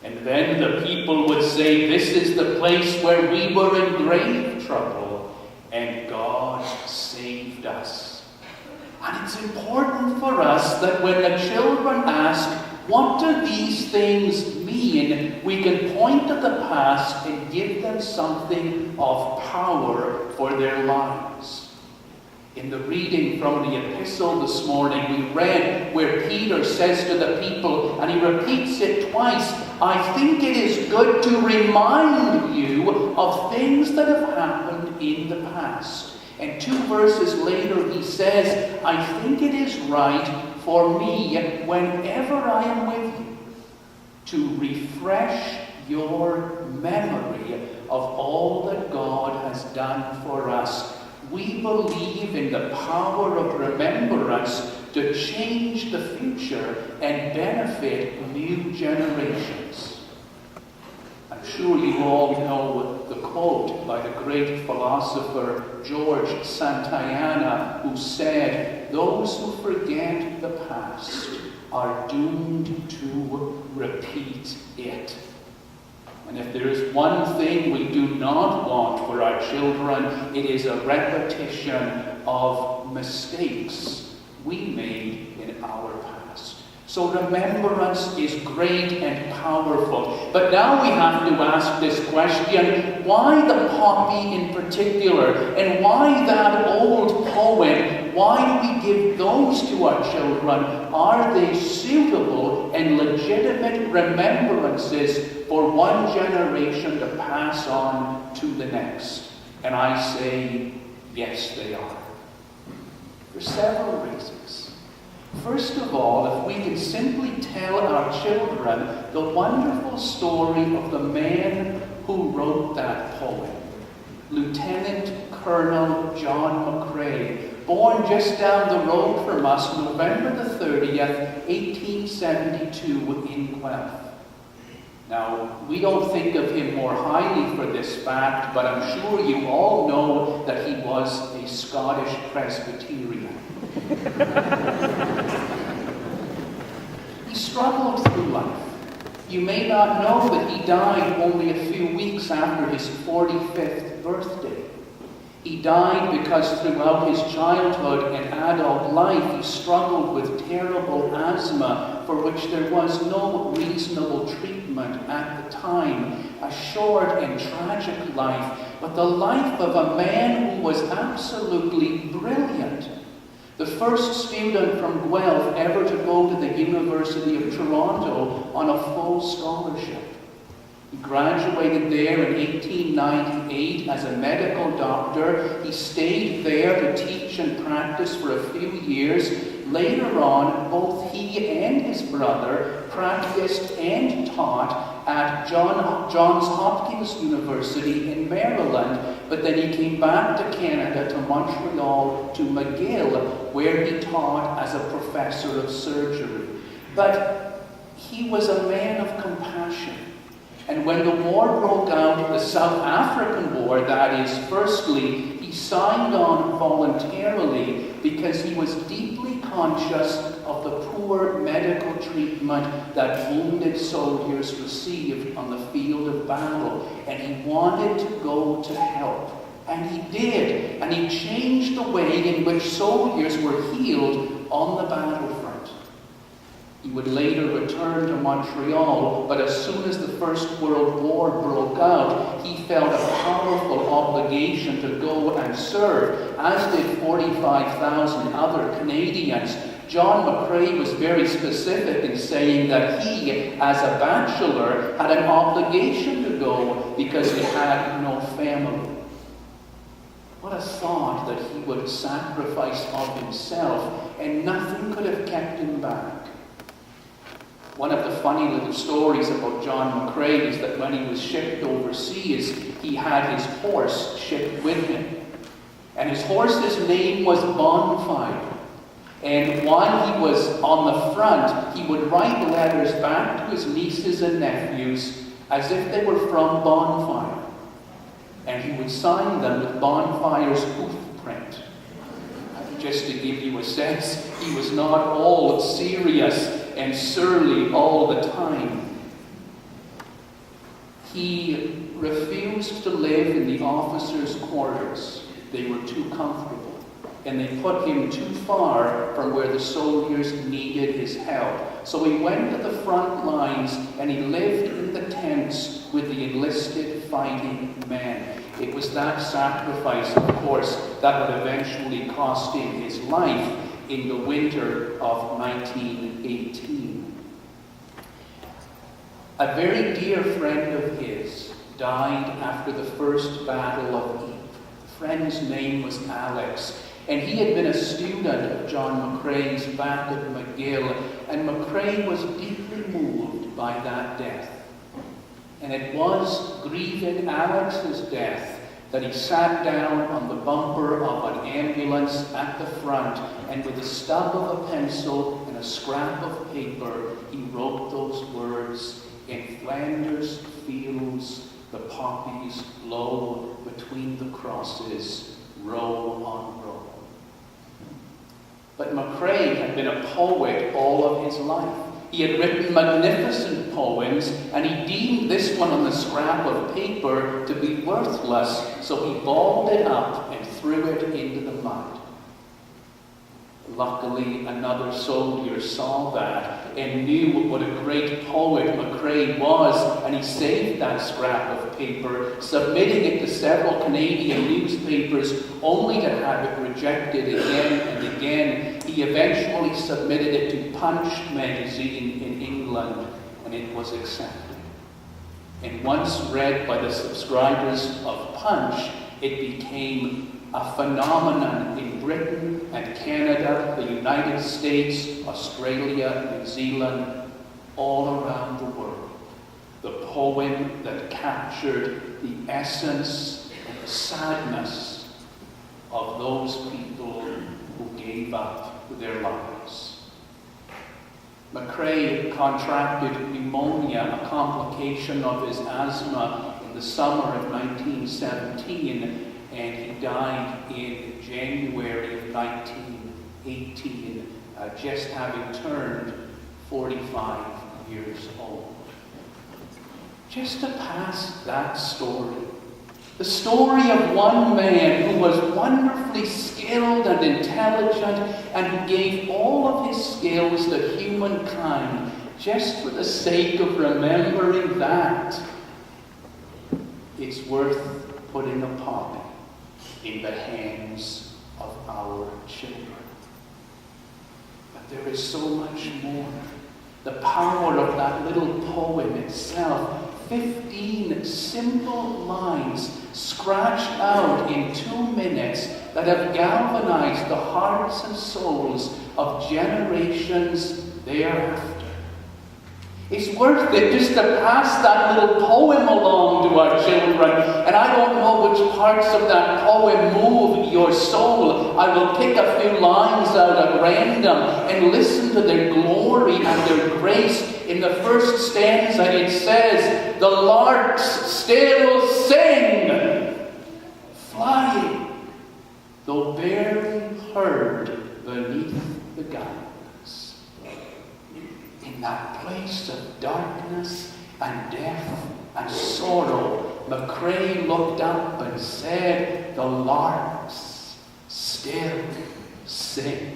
And then the people would say, this is the place where we were in grave trouble, and God saved us. And it's important for us that when the children ask, what do these things mean, we can point to the past and give them something of power for their lives. In the reading from the epistle this morning, we read where Peter says to the people, and he repeats it twice, I think it is good to remind you of things that have happened in the past. And 2 verses later he says, I think it is right for me, whenever I am with you, to refresh your memory of all that God has done for us. We believe in the power of remembrance to change the future and benefit new generations. I'm sure you all know the quote by the great philosopher George Santayana, who said, those who forget the past are doomed to repeat it. And if there is one thing we do not want for our children, it is a repetition of mistakes we made in our past. So remembrance is great and powerful. But now we have to ask this question, why the poppy in particular? And why that old poem? Why do we give those to our children? Are they suitable and legitimate remembrances for one generation to pass on to the next? And I say, yes, they are. For several reasons. First of all, if we can simply tell our children the wonderful story of the man who wrote that poem, Lieutenant Colonel John McCrae, born just down the road from us, November the 30th, 1872 in Guelph. Now, we don't think of him more highly for this fact, but I'm sure you all know that he was a Scottish Presbyterian. He struggled through life. You may not know that he died only a few weeks after his 45th birthday. He died because throughout his childhood and adult life he struggled with terrible asthma for which there was no reasonable treatment at the time. A short and tragic life, but the life of a man who was absolutely brilliant. The first student from Guelph ever to go to the University of Toronto on a full scholarship. He graduated there in 1898 as a medical doctor. He stayed there to teach and practice for a few years. Later on, both he and his brother practiced and taught at Johns Hopkins University in Maryland, but then he came back to Canada, to Montreal, to McGill, where he taught as a professor of surgery. But he was a man of compassion. And when the war broke out, the South African War, that is, firstly, he signed on voluntarily because he was deeply conscious of the poor medical treatment that wounded soldiers received on the field of battle. And he wanted to go to help. And he did. And he changed the way in which soldiers were healed on the battlefield. He would later return to Montreal, but as soon as the First World War broke out, he felt a powerful obligation to go and serve, as did 45,000 other Canadians. John McCrae was very specific in saying that he, as a bachelor, had an obligation to go because he had no family. What a thought that he would sacrifice of himself, and nothing could have kept him back. One of the funny little stories about John McCrae is that when he was shipped overseas, he had his horse shipped with him. And his horse's name was Bonfire. And while he was on the front, he would write letters back to his nieces and nephews as if they were from Bonfire. And he would sign them with Bonfire's hoof print. Just to give you a sense, he was not all serious and surly all the time. He refused to live in the officers' quarters. They were too comfortable, and they put him too far from where the soldiers needed his help. So he went to the front lines, and he lived in the tents with the enlisted fighting men. It was that sacrifice, of course, that would eventually cost him his life in the winter of 1918. A very dear friend of his died after the first Battle of Ypres. The friend's name was Alex, and he had been a student of John McCrae's back at McGill, and McCrae was deeply moved by that death. And it was grieving Alex's death that he sat down on the bumper of an ambulance at the front, and with a stub of a pencil and a scrap of paper, he wrote those words, "In Flanders fields the poppies blow between the crosses, row on row." But McCrae had been a poet all of his life. He had written magnificent poems, and he deemed this one on the scrap of paper to be worthless, so he balled it up and threw it into the mud. Luckily, another soldier saw that and knew what a great poet McCrae was, and he saved that scrap of paper, submitting it to several Canadian newspapers, only to have it rejected again and again. He eventually submitted it to Punch magazine in England, and it was accepted. And once read by the subscribers of Punch, it became a phenomenon in Britain and Canada, the United States, Australia, New Zealand, all around the world. The poem that captured the essence and the sadness of those people who gave up their lives. McCrae contracted pneumonia, a complication of his asthma, in the summer of 1917, and he died in January of 1918, just having turned 45 years old. Just to pass that story, the story of one man who was wonderfully skilled and intelligent, and who gave all of his skills to humankind, just for the sake of remembering that, it's worth putting a poppy in the hands of our children. But there is so much more. The power of that little poem itself, 15 simple lines scratched out in 2 minutes that have galvanized the hearts and souls of generations thereafter. It's worth it just to pass that little poem along to our children. And I don't know which parts of that poem move your soul. I will pick a few lines out at random and listen to their glory and their grace. In the first stanza it says, "The larks still sing, flying, though barely heard beneath the gardens." In that place of darkness and death and sorrow, McCrae looked up and said, "The larks still sing."